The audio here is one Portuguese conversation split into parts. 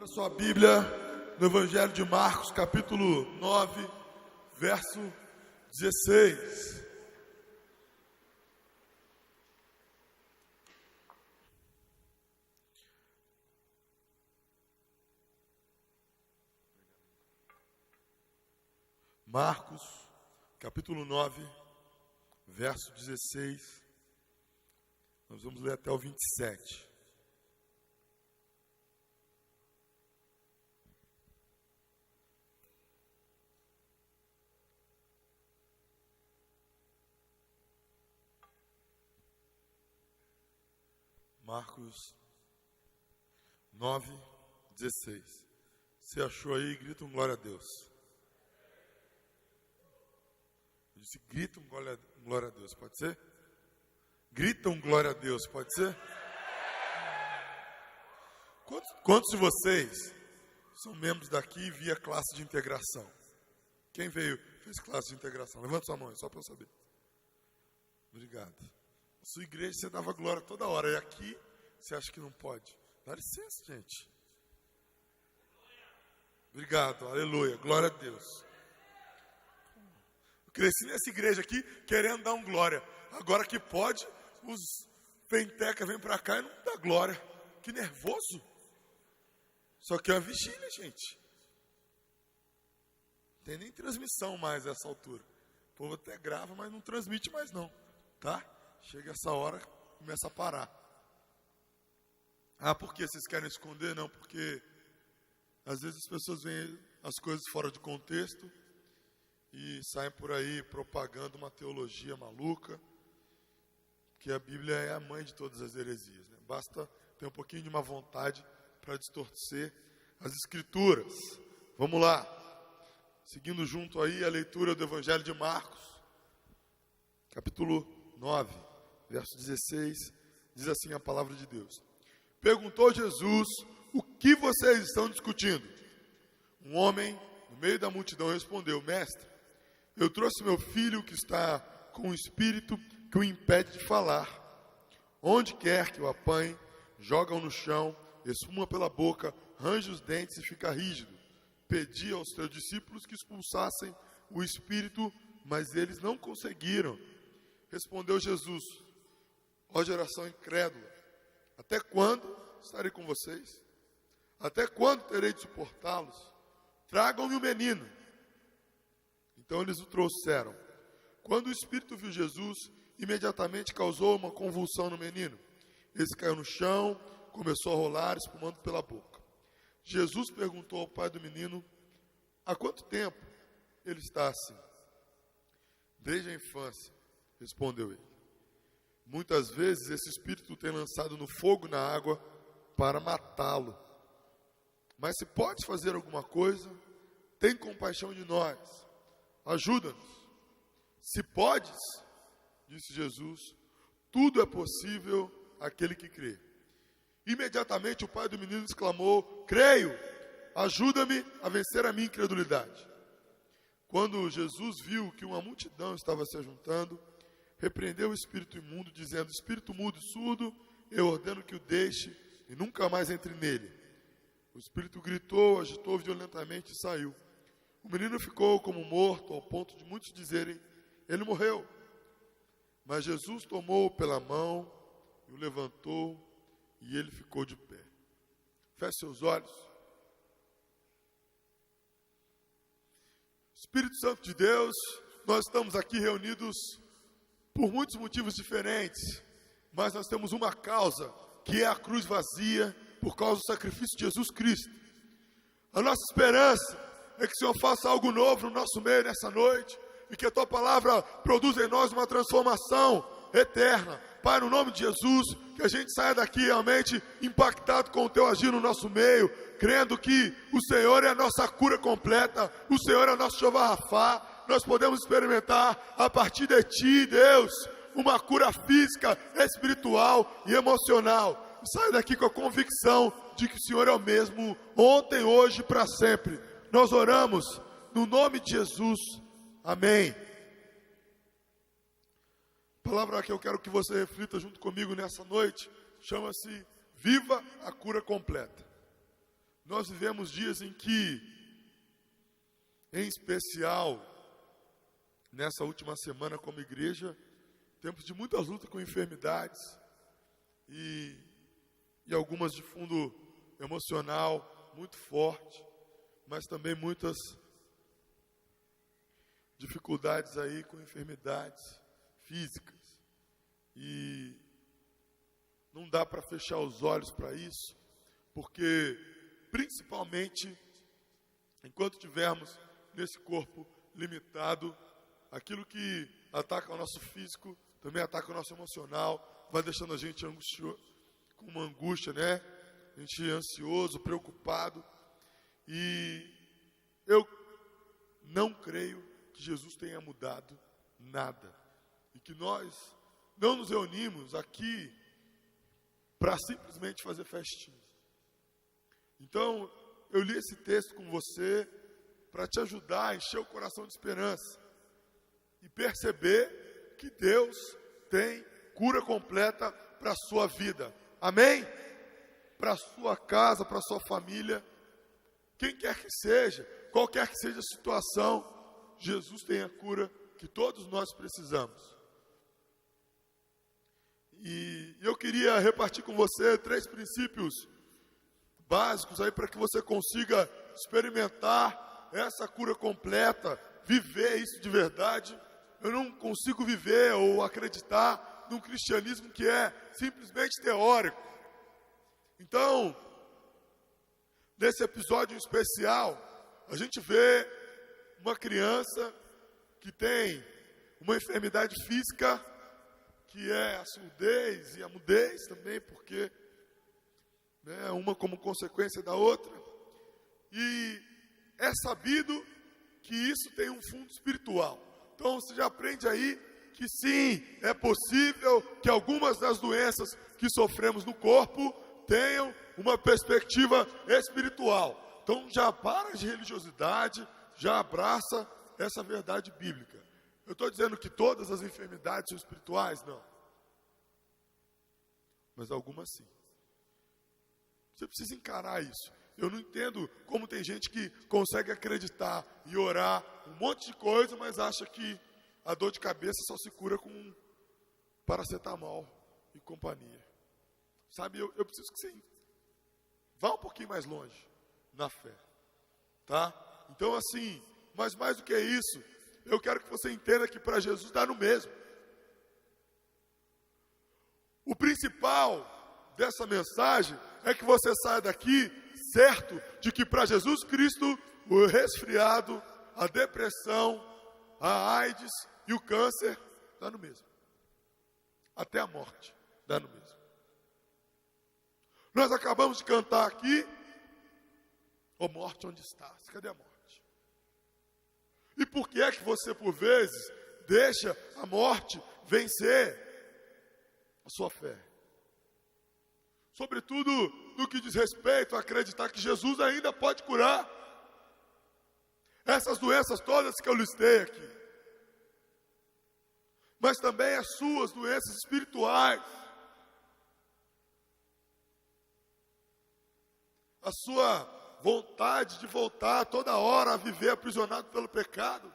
Abra sua Bíblia no Evangelho de Marcos, capítulo 9, verso 16. Marcos, capítulo 9, verso 16. Nós vamos ler até o 27. Marcos 9, 16. Você achou aí? Grita um glória a Deus. Eu disse, grita um glória a Deus, pode ser? Grita um glória a Deus, pode ser? Quantos de vocês são membros daqui via classe de integração? Quem fez classe de integração? Levanta sua mão, só para eu saber. Obrigado. Na sua igreja você dava glória toda hora, e aqui você acha que não pode? Dá licença, gente. Obrigado, aleluia, glória a Deus. Eu cresci nessa igreja aqui querendo dar um glória. Agora que pode, os penteca vêm para cá e não dá glória. Que nervoso. Só que é uma vigília, gente. Não tem nem transmissão mais a essa altura. O povo até grava, mas não transmite mais não, tá? Chega essa hora, começa a parar. Ah, por que vocês querem esconder? Não, porque às vezes as pessoas veem as coisas fora de contexto e saem por aí propagando uma teologia maluca, que a Bíblia é a mãe de todas as heresias, né? Basta ter um pouquinho de uma vontade para distorcer as Escrituras. Vamos lá, seguindo junto aí a leitura do Evangelho de Marcos, capítulo 9, verso 16, diz assim a palavra de Deus. Perguntou Jesus, o que vocês estão discutindo? Um homem, no meio da multidão, respondeu, mestre, eu trouxe meu filho que está com um espírito que o impede de falar. Onde quer que o apanhe, joga-o no chão, espuma pela boca, range os dentes e fica rígido. Pedi aos teus discípulos que expulsassem o espírito, mas eles não conseguiram. Respondeu Jesus, ó geração incrédula, até quando estarei com vocês? Até quando terei de suportá-los? Tragam-me o menino. Então eles o trouxeram. Quando o espírito viu Jesus, imediatamente causou uma convulsão no menino. Esse caiu no chão, começou a rolar, espumando pela boca. Jesus perguntou ao pai do menino, há quanto tempo ele está assim? Desde a infância, respondeu ele. Muitas vezes esse espírito tem lançado no fogo na água para matá-lo. Mas se podes fazer alguma coisa, tem compaixão de nós. Ajuda-nos. Se podes, disse Jesus, tudo é possível àquele que crê. Imediatamente o pai do menino exclamou, creio, ajuda-me a vencer a minha incredulidade. Quando Jesus viu que uma multidão estava se juntando, repreendeu o espírito imundo, dizendo, espírito mudo e surdo, eu ordeno que o deixe e nunca mais entre nele. O espírito gritou, agitou violentamente e saiu. O menino ficou como morto, ao ponto de muitos dizerem, ele morreu. Mas Jesus tomou-o pela mão e o levantou e ele ficou de pé. Feche seus olhos. Espírito Santo de Deus, nós estamos aqui reunidos por muitos motivos diferentes, mas nós temos uma causa, que é a cruz vazia, por causa do sacrifício de Jesus Cristo. A nossa esperança é que o Senhor faça algo novo no nosso meio nessa noite, e que a Tua palavra produza em nós uma transformação eterna. Pai, no nome de Jesus, que a gente saia daqui realmente impactado com o Teu agir no nosso meio, crendo que o Senhor é a nossa cura completa, o Senhor é o nosso Jeová Rafá. Nós podemos experimentar a partir de Ti, Deus, uma cura física, espiritual e emocional. Saia daqui com a convicção de que o Senhor é o mesmo ontem, hoje e para sempre. Nós oramos no nome de Jesus. Amém. A palavra que eu quero que você reflita junto comigo nessa noite chama-se Viva a Cura Completa. nós vivemos dias em que, em especial, nessa última semana como igreja, tempos de muitas lutas com enfermidades e algumas de fundo emocional muito forte, mas também muitas dificuldades aí com enfermidades físicas. E não dá para fechar os olhos para isso, porque principalmente enquanto tivermos nesse corpo limitado, aquilo que ataca o nosso físico também ataca o nosso emocional, vai deixando a gente com uma angústia, né? A gente ansioso, preocupado. E eu não creio que Jesus tenha mudado nada. E que nós não nos reunimos aqui para simplesmente fazer festinha. Então, eu li esse texto com você para te ajudar a encher o coração de esperança e perceber que Deus tem cura completa para a sua vida. Amém? Para a sua casa, para a sua família, quem quer que seja, qualquer que seja a situação, Jesus tem a cura que todos nós precisamos. E eu queria repartir com você 3 princípios básicos aí para que você consiga experimentar essa cura completa, viver isso de verdade. Eu não consigo viver ou acreditar num cristianismo que é simplesmente teórico. Então, nesse episódio especial, a gente vê uma criança que tem uma enfermidade física, que é a surdez e a mudez também, porque uma como consequência da outra. E é sabido que isso tem um fundo espiritual. Então você já aprende aí que sim, é possível que algumas das doenças que sofremos no corpo tenham uma perspectiva espiritual. Então já para de religiosidade, já abraça essa verdade bíblica. Eu estou dizendo que todas as enfermidades são espirituais? Não. Mas algumas sim. Você precisa encarar isso. Eu não entendo como tem gente que consegue acreditar e orar um monte de coisa, mas acha que a dor de cabeça só se cura com paracetamol e companhia. Sabe, eu preciso que você vá um pouquinho mais longe na fé. Tá? Então assim, mas mais do que isso, eu quero que você entenda que para Jesus dá no mesmo. O principal dessa mensagem é que você saia daqui certo de que para Jesus Cristo o resfriado, a depressão, a AIDS e o câncer dá no mesmo. Até a morte dá no mesmo. Nós acabamos de cantar aqui, ó morte, onde estás? Cadê a morte? E por que é que você, por vezes, deixa a morte vencer a sua fé? Sobretudo no que diz respeito a acreditar que Jesus ainda pode curar essas doenças todas que eu listei aqui. Mas também as suas doenças espirituais. A sua vontade de voltar toda hora a viver aprisionado pelo pecado.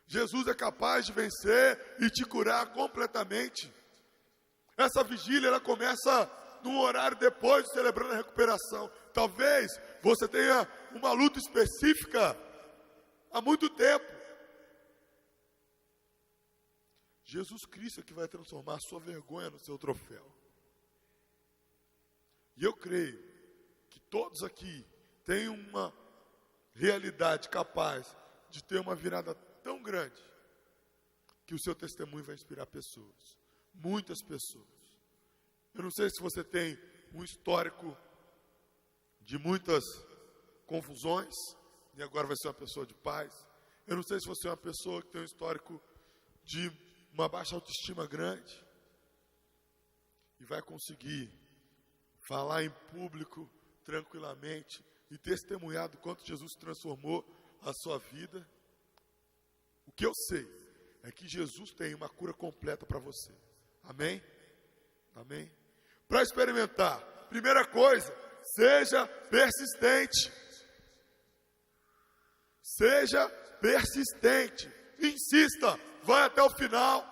Jesus é capaz de vencer e te curar completamente. Essa vigília, ela começa num horário depois de celebrando a recuperação. Talvez você tenha uma luta específica há muito tempo. Jesus Cristo é que vai transformar a sua vergonha no seu troféu. E eu creio que todos aqui têm uma realidade capaz de ter uma virada tão grande que o seu testemunho vai inspirar pessoas, muitas pessoas. Eu não sei se você tem um histórico de muitas confusões e agora vai ser uma pessoa de paz. Eu não sei se você é uma pessoa que tem um histórico de uma baixa autoestima grande e vai conseguir falar em público tranquilamente e testemunhar do quanto Jesus transformou a sua vida. O que eu sei é que Jesus tem uma cura completa para você. Amém? Amém? Para experimentar, primeira coisa, seja persistente. Seja persistente. Insista, vai até o final.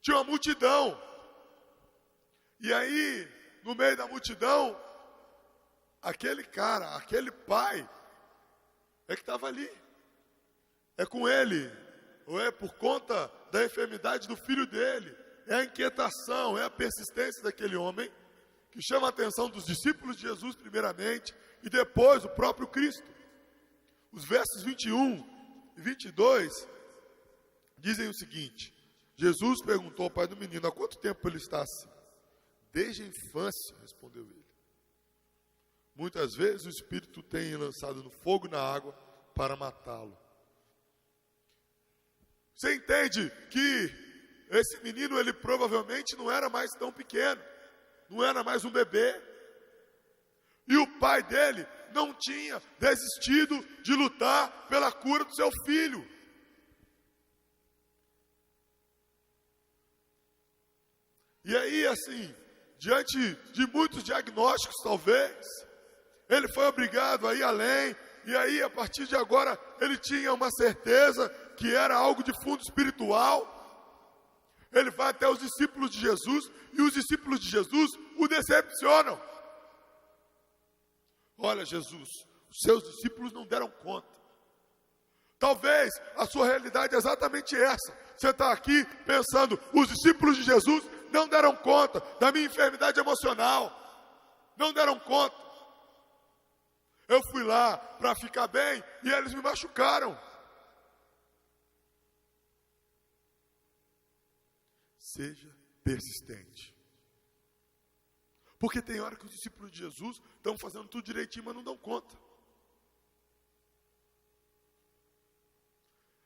Tinha uma multidão. E aí, no meio da multidão, aquele cara, aquele pai, é que estava ali. É com ele, ou é por conta da enfermidade do filho dele. É a inquietação, é a persistência daquele homem que chama a atenção dos discípulos de Jesus primeiramente e depois o próprio Cristo. Os versos 21 e 22 dizem o seguinte: Jesus perguntou ao pai do menino: há quanto tempo ele está assim? Desde a infância, respondeu ele. Muitas vezes o Espírito tem lançado no fogo e na água para matá-lo. Você entende que esse menino, ele provavelmente não era mais tão pequeno, não era mais um bebê. E o pai dele não tinha desistido de lutar pela cura do seu filho. E aí, assim, diante de muitos diagnósticos, talvez, ele foi obrigado a ir além. E aí, a partir de agora, ele tinha uma certeza que era algo de fundo espiritual. Ele vai até os discípulos de Jesus, e os discípulos de Jesus o decepcionam. Olha, Jesus, os seus discípulos não deram conta. Talvez a sua realidade é exatamente essa. Você está aqui pensando: os discípulos de Jesus não deram conta da minha enfermidade emocional. Não deram conta. Eu fui lá para ficar bem e eles me machucaram. Seja persistente. Porque tem hora que os discípulos de Jesus estão fazendo tudo direitinho, mas não dão conta.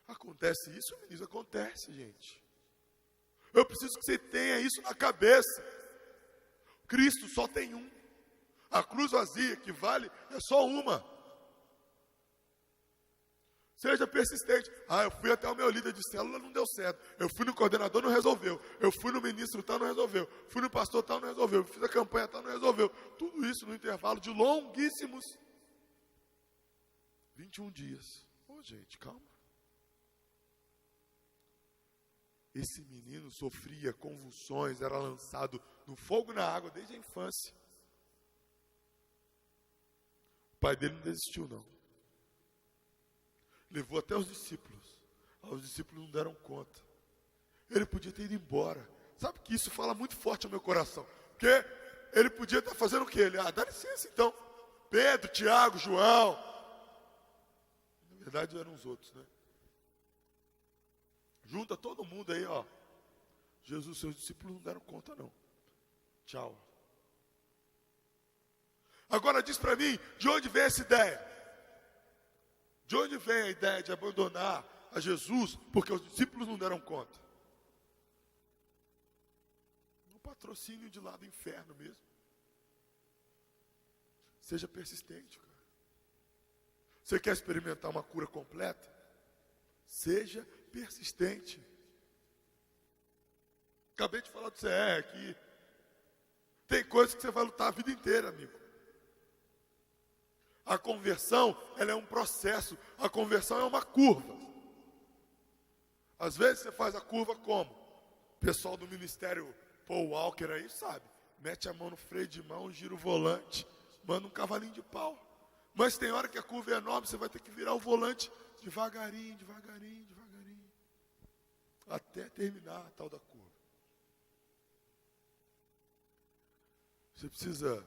Acontece isso, ministro? Acontece, gente. Eu preciso que você tenha isso na cabeça. Cristo só tem um. A cruz vazia que vale é só uma. Seja persistente. Eu fui até o meu líder de célula, não deu certo. Eu fui no coordenador, não resolveu. Eu fui no ministro, tal, não resolveu. Fui no pastor, tal, não resolveu. Fiz a campanha, tal, não resolveu. Tudo isso no intervalo de longuíssimos 21 dias. Gente, calma. Esse menino sofria convulsões, era lançado no fogo e na água desde a infância. O pai dele não desistiu, não. Levou até os discípulos. Os discípulos não deram conta. Ele podia ter ido embora. Sabe que isso fala muito forte ao meu coração. Porque ele podia estar fazendo o quê? Ele, dá licença então. Pedro, Tiago, João. Na verdade eram os outros, né? Junta todo mundo aí, ó. Jesus, seus discípulos não deram conta, não. Tchau. Agora diz para mim, de onde vem essa ideia? De onde vem a ideia de abandonar a Jesus porque os discípulos não deram conta? No patrocínio de lá do inferno mesmo. Seja persistente, cara. Você quer experimentar uma cura completa? Seja persistente. Acabei de falar do CE aqui. Tem coisas que você vai lutar a vida inteira, amigo. A conversão, ela é um processo. A conversão é uma curva. Às vezes você faz a curva como? O pessoal do ministério Paul Walker aí sabe. Mete a mão no freio de mão, gira o volante, manda um cavalinho de pau. Mas tem hora que a curva é enorme, você vai ter que virar o volante devagarinho, devagarinho, devagarinho. Até terminar a tal da curva. Você precisa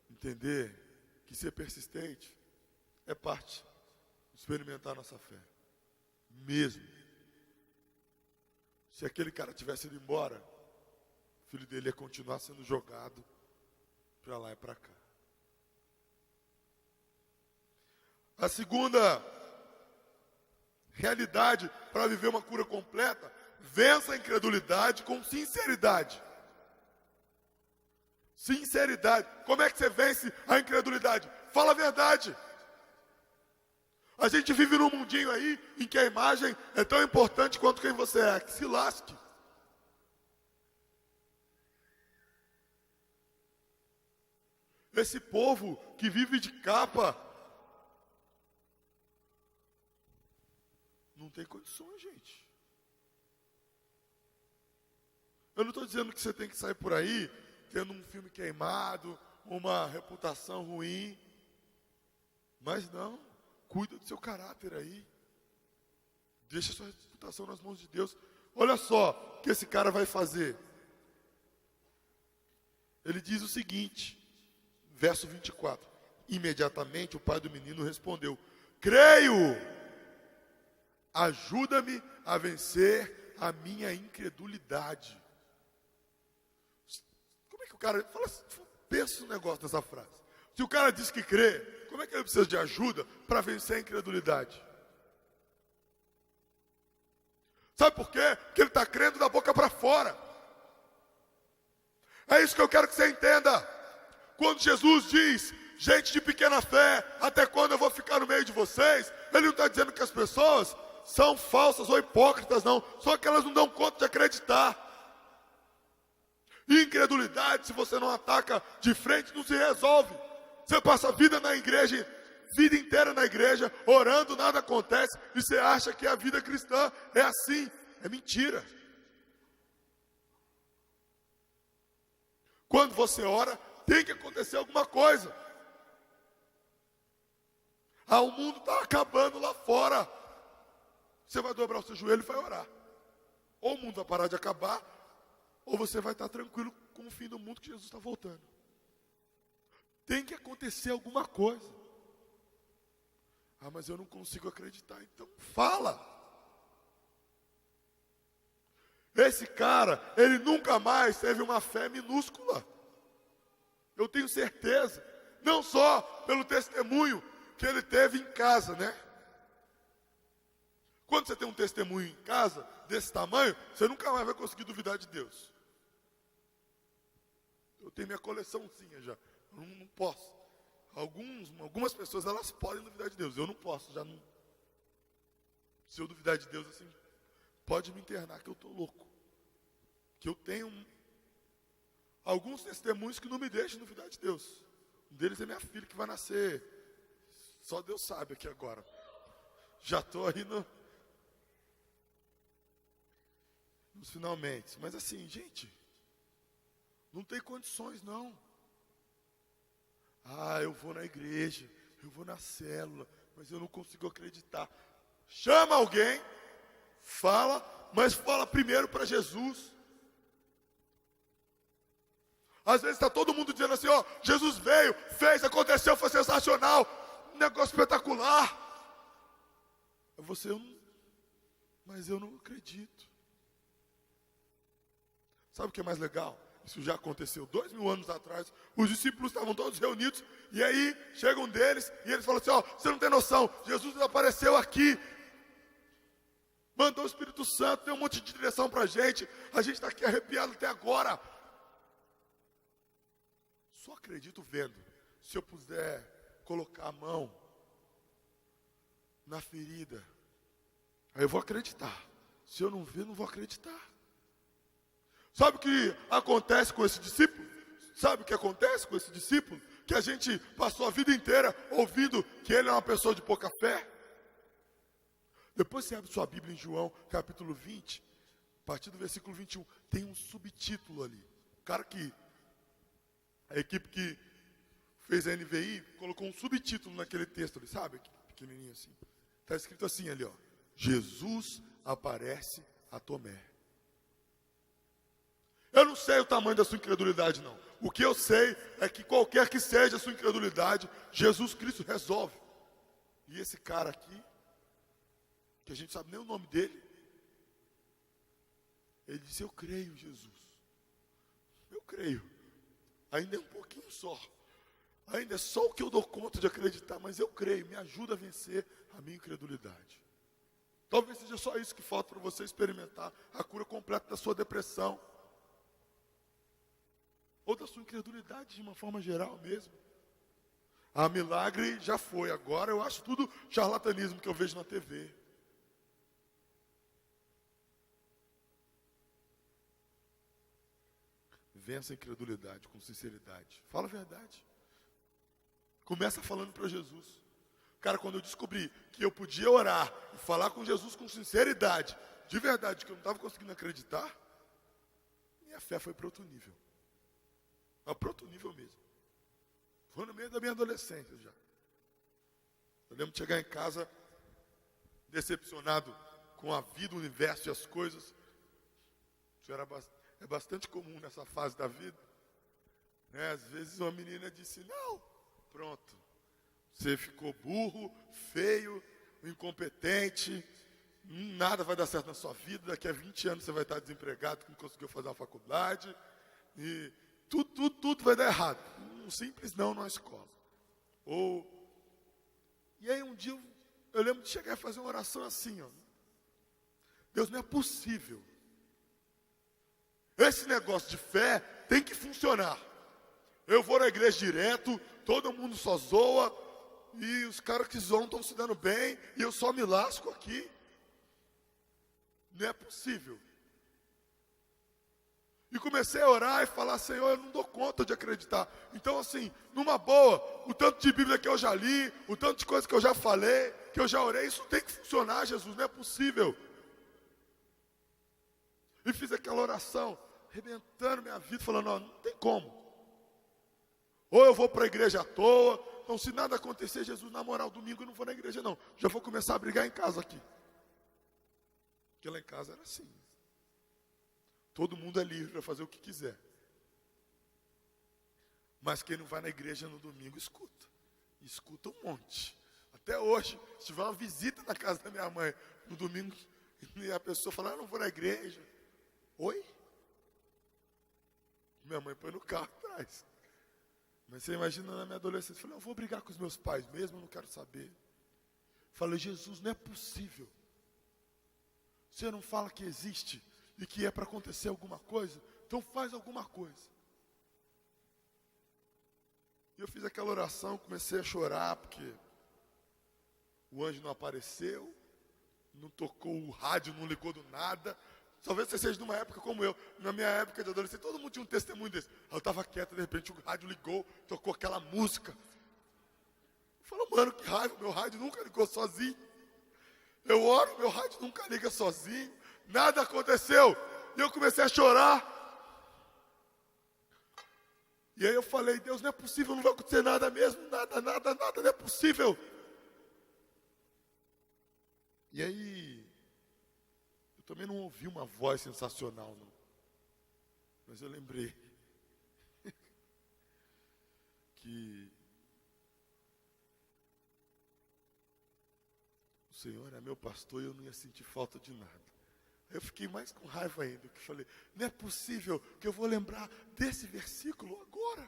entender que ser persistente é parte de experimentar a nossa fé. Mesmo. Se aquele cara tivesse ido embora, o filho dele ia continuar sendo jogado para lá e para cá. A segunda realidade para viver uma cura completa, vença a incredulidade com sinceridade. Sinceridade. Como é que você vence a incredulidade? Fala a verdade. A gente vive num mundinho aí em que a imagem é tão importante quanto quem você é. Que se lasque. Esse povo que vive de capa não tem condições, gente. Eu não estou dizendo que você tem que sair por aí tendo um filme queimado, uma reputação ruim. Mas não, cuida do seu caráter aí. Deixa a sua reputação nas mãos de Deus. Olha só o que esse cara vai fazer. Ele diz o seguinte, verso 24. Imediatamente o pai do menino respondeu: creio, ajuda-me a vencer a minha incredulidade. Como é que o cara fala assim, pensa no negócio dessa frase. Se o cara diz que crê, como é que ele precisa de ajuda para vencer a incredulidade? Sabe por quê? Porque ele está crendo da boca para fora. É isso que eu quero que você entenda. Quando Jesus diz, gente de pequena fé, até quando eu vou ficar no meio de vocês? Ele não está dizendo que as pessoas são falsas ou hipócritas, não. Só que elas não dão conta de acreditar. Incredulidade, se você não ataca de frente, não se resolve. Você passa a vida na igreja, vida inteira na igreja, orando, nada acontece, e você acha que a vida cristã é assim. É mentira. Quando você ora, tem que acontecer alguma coisa. O mundo está acabando lá fora. Você vai dobrar o seu joelho e vai orar. Ou o mundo vai parar de acabar, ou você vai estar tranquilo com o fim do mundo que Jesus está voltando. Tem que acontecer alguma coisa. Mas eu não consigo acreditar. Então fala. Esse cara, ele nunca mais teve uma fé minúscula. Eu tenho certeza. Não só pelo testemunho que ele teve em casa, né? Quando você tem um testemunho em casa, desse tamanho, você nunca mais vai conseguir duvidar de Deus. Eu tenho minha coleçãozinha já. Eu não posso. Algumas pessoas, elas podem duvidar de Deus. Eu não posso, já não. Se eu duvidar de Deus, assim, pode me internar que eu estou louco. Que eu tenho alguns testemunhos que não me deixam duvidar de Deus. Um deles é minha filha que vai nascer. Só Deus sabe aqui agora. Já estou aí nos finalmente. Mas assim, gente, não tem condições não. Eu vou na igreja, eu vou na célula, mas eu não consigo acreditar. Chama alguém, fala, mas fala primeiro para Jesus. Às vezes está todo mundo dizendo assim, Jesus veio, fez, aconteceu, foi sensacional, um negócio espetacular. Mas eu não acredito. Sabe o que é mais legal? Isso já aconteceu 2000 anos atrás. Os discípulos estavam todos reunidos. E aí, chega um deles e eles falam assim, você não tem noção. Jesus apareceu aqui. Mandou o Espírito Santo, deu um monte de direção para a gente. A gente está aqui arrepiado até agora. Só acredito vendo. Se eu puder colocar a mão na ferida, aí eu vou acreditar. Se eu não ver, não vou acreditar. Sabe o que acontece com esse discípulo? Sabe o que acontece com esse discípulo? Que a gente passou a vida inteira ouvindo que ele é uma pessoa de pouca fé. Depois você abre sua Bíblia em João, capítulo 20, a partir do versículo 21, tem um subtítulo ali. A equipe que fez a NVI colocou um subtítulo naquele texto ali, sabe? Pequenininho assim. Está escrito assim ali, Jesus aparece a Tomé. Eu não sei o tamanho da sua incredulidade, não. O que eu sei é que qualquer que seja a sua incredulidade, Jesus Cristo resolve. E esse cara aqui, que a gente sabe nem o nome dele, ele disse, eu creio, Jesus. Eu creio. Ainda é um pouquinho só. Ainda é só o que eu dou conta de acreditar, mas eu creio, me ajuda a vencer a minha incredulidade. Talvez seja só isso que falta para você experimentar a cura completa da sua depressão. Ou da sua incredulidade de uma forma geral mesmo. Milagre já foi, agora eu acho tudo charlatanismo que eu vejo na TV. Vença a incredulidade com sinceridade. Fala a verdade. Começa falando para Jesus. Cara, quando eu descobri que eu podia orar e falar com Jesus com sinceridade, de verdade, que eu não estava conseguindo acreditar, minha fé foi para outro nível. Mas para outro nível mesmo. Foi no meio da minha adolescência já. Eu lembro de chegar em casa decepcionado com a vida, o universo e as coisas. Isso é bastante comum nessa fase da vida. Né? Às vezes uma menina disse, não, pronto. Você ficou burro, feio, incompetente, nada vai dar certo na sua vida, daqui a 20 anos você vai estar desempregado, que não conseguiu fazer uma faculdade, e tudo vai dar errado. Um simples não na escola. E aí um dia eu lembro de chegar e fazer uma oração assim, ó. Deus, não é possível. Esse negócio de fé tem que funcionar. Eu vou na igreja direto, todo mundo só zoa, e os caras que zoam estão se dando bem, e eu só me lasco aqui. Não é possível. E comecei a orar e falar, Senhor, eu não dou conta de acreditar. Então assim, numa boa, o tanto de Bíblia que eu já li, o tanto de coisa que eu já falei, que eu já orei, isso tem que funcionar, Jesus, não é possível. E fiz aquela oração, arrebentando minha vida, falando, não tem como. Ou eu vou para a igreja à toa, então se nada acontecer, Jesus, na moral, domingo eu não vou na igreja não. Já vou começar a brigar em casa aqui. Porque lá em casa era assim. Todo mundo é livre para fazer o que quiser. Mas quem não vai na igreja no domingo, escuta. Escuta um monte. Até hoje, se tiver uma visita na casa da minha mãe no domingo, e a pessoa fala, não vou na igreja. Oi? Minha mãe põe no carro atrás. Mas você imagina na minha adolescência, eu falei, eu vou brigar com os meus pais mesmo, eu não quero saber. Falei, Jesus, não é possível. Você não fala que existe e que é para acontecer alguma coisa, então faz alguma coisa. E eu fiz aquela oração, comecei a chorar, porque o anjo não apareceu, não tocou o rádio, não ligou do nada. Talvez você seja de uma época como eu. Na minha época de adolescente, todo mundo tinha um testemunho desse. Eu estava quieto, de repente o rádio ligou, tocou aquela música. Eu falo, mano, que raiva, meu rádio nunca ligou sozinho. Eu oro, meu rádio nunca liga sozinho. Nada aconteceu. E eu comecei a chorar. E aí eu falei, Deus, não é possível, não vai acontecer nada mesmo. Nada, não é possível. E aí... também não ouvi uma voz sensacional, não. Mas eu lembrei que o Senhor é meu pastor e eu não ia sentir falta de nada. Eu fiquei mais com raiva ainda, que falei, não é possível que eu vou lembrar desse versículo agora.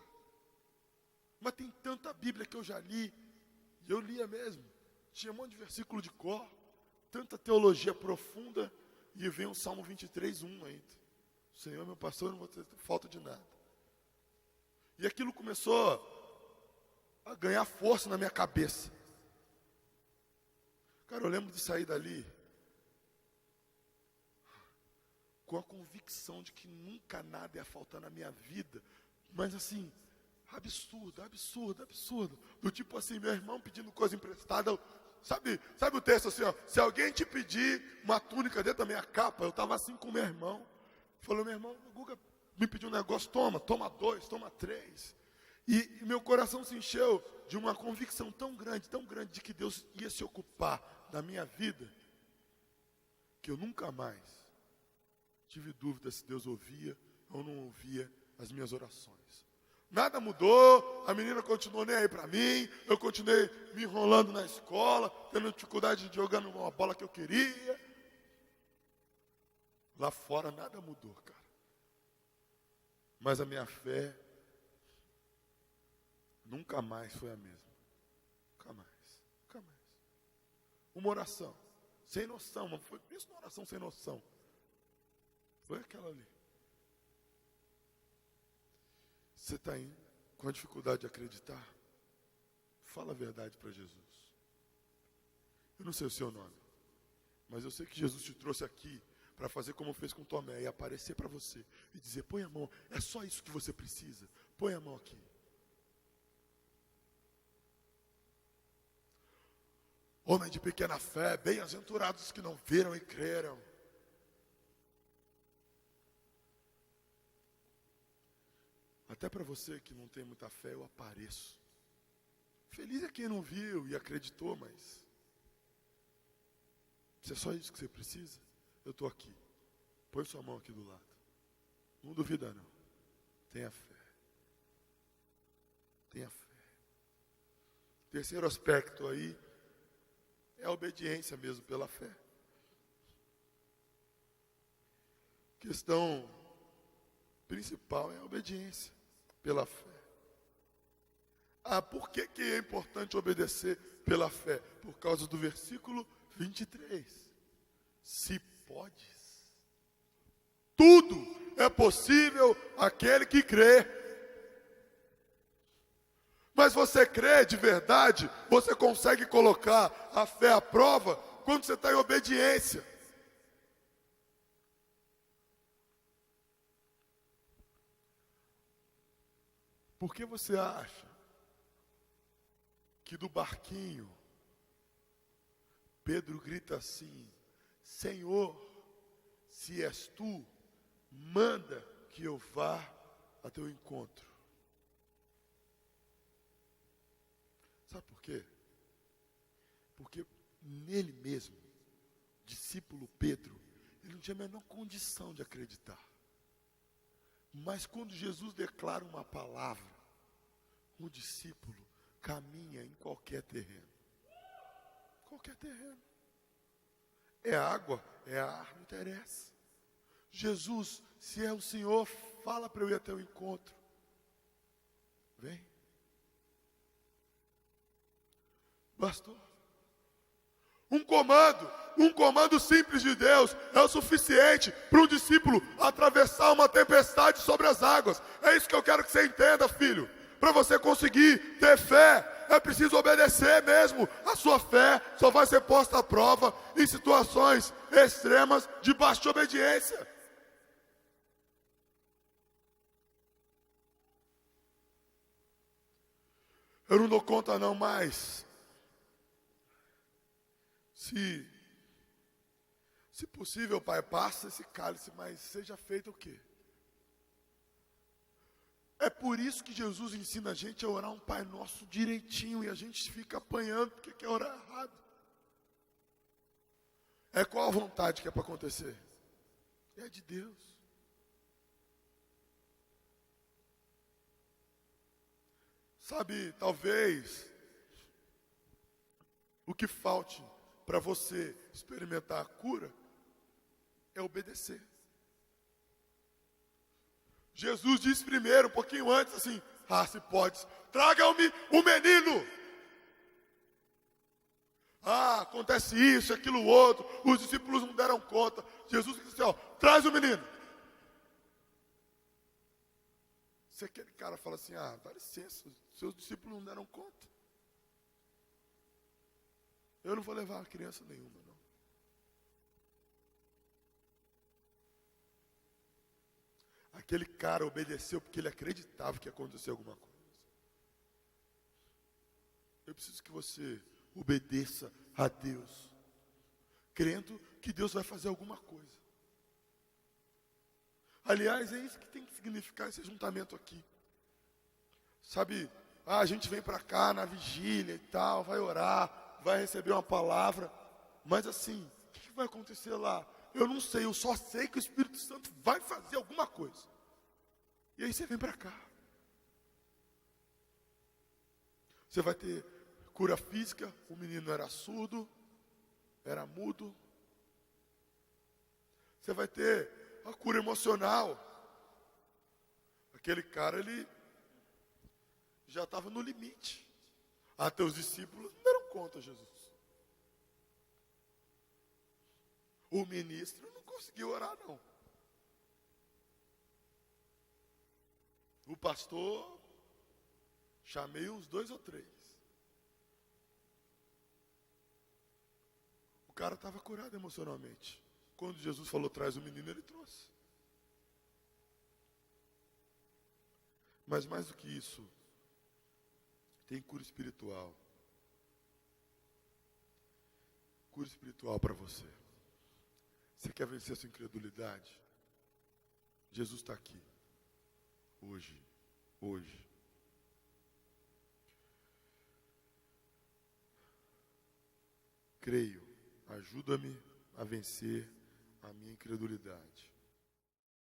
Mas tem tanta Bíblia que eu já li, e eu lia mesmo. Tinha um monte de versículo de cor, tanta teologia profunda. E vem o Salmo 23, 1 ainda. O Senhor é meu pastor, eu não vou ter falta de nada. E aquilo começou a ganhar força na minha cabeça. Cara, eu lembro de sair dali com a convicção de que nunca nada ia faltar na minha vida. Mas assim, absurdo. Do tipo assim, meu irmão pedindo coisa emprestada. Sabe o texto assim, ó, se alguém te pedir uma túnica dentro da minha capa, eu estava assim com meu irmão. Falou, meu irmão, o Guga me pediu um negócio, toma 2, toma 3. E meu coração se encheu de uma convicção tão grande, de que Deus ia se ocupar da minha vida, que eu nunca mais tive dúvida se Deus ouvia ou não ouvia as minhas orações. Nada mudou, a menina continuou nem aí para mim, eu continuei me enrolando na escola, tendo dificuldade de jogar uma bola que eu queria. Lá fora nada mudou, cara. Mas a minha fé nunca mais foi a mesma. Nunca mais. Uma oração, sem noção, mas foi isso, uma oração sem noção. Foi aquela ali. Você está aí com a dificuldade de acreditar? Fala a verdade para Jesus. Eu não sei o seu nome, mas eu sei que Jesus te trouxe aqui para fazer como fez com Tomé e aparecer para você e dizer, põe a mão, é só isso que você precisa, põe a mão aqui. Homem de pequena fé, bem-aventurados que não viram e creram. Até para você que não tem muita fé, eu apareço. Feliz é quem não viu e acreditou, mas se é só isso que você precisa, eu estou aqui. Põe sua mão aqui do lado. Não duvida não. Tenha fé. Tenha fé. Terceiro aspecto aí é a obediência mesmo pela fé. Questão principal é a obediência pela fé. Por que é importante obedecer pela fé? Por causa do versículo 23. Se podes, tudo é possível àquele que crê. Mas você crê de verdade, você consegue colocar a fé à prova quando você está em obediência. Por que você acha que do barquinho Pedro grita assim: Senhor, se és tu, manda que eu vá a teu encontro? Sabe por quê? Porque nele mesmo, discípulo Pedro, ele não tinha a menor condição de acreditar. Mas quando Jesus declara uma palavra, o discípulo caminha em qualquer terreno. Qualquer terreno. É água, é ar, não interessa. Jesus, se é o Senhor, fala para eu ir até o encontro. Vem. Bastou. Um comando simples de Deus é o suficiente para um discípulo atravessar uma tempestade sobre as águas. É isso que eu quero que você entenda, filho. Para você conseguir ter fé, é preciso obedecer mesmo. A sua fé só vai ser posta à prova em situações extremas debaixo de obediência. Eu não dou conta não mais. Se possível, Pai, passa esse cálice, mas seja feito o quê? É por isso que Jesus ensina a gente a orar um Pai Nosso direitinho e a gente fica apanhando porque quer orar errado. É qual a vontade que é para acontecer? É de Deus. Sabe, talvez o que falte para você experimentar a cura é obedecer. Jesus disse primeiro, um pouquinho antes, assim: se pode, traga-me o menino. Acontece isso, aquilo outro, os discípulos não deram conta. Jesus disse assim: traz o menino. Se aquele cara fala assim: dá licença, seus discípulos não deram conta, eu não vou levar criança nenhuma, não. Aquele cara obedeceu porque ele acreditava que ia acontecer alguma coisa. Eu preciso que você obedeça a Deus, crendo que Deus vai fazer alguma coisa. Aliás, é isso que tem que significar esse juntamento aqui. Sabe, a gente vem para cá na vigília e tal, vai orar, vai receber uma palavra, mas assim, o que vai acontecer lá? Eu não sei, eu só sei que o Espírito Santo vai fazer alguma coisa. E aí você vem para cá. Você vai ter cura física, o menino era surdo, era mudo. Você vai ter a cura emocional. Aquele cara, ele já estava no limite. Até os discípulos não deram conta, Jesus. O ministro não conseguiu orar, não. O pastor, chamei uns 2 ou 3. O cara estava curado emocionalmente. Quando Jesus falou, traz o menino, ele trouxe. Mas mais do que isso, tem cura espiritual. cura espiritual para você. Você quer vencer a sua incredulidade? Jesus está aqui. Hoje. Creio. Ajuda-me a vencer a minha incredulidade.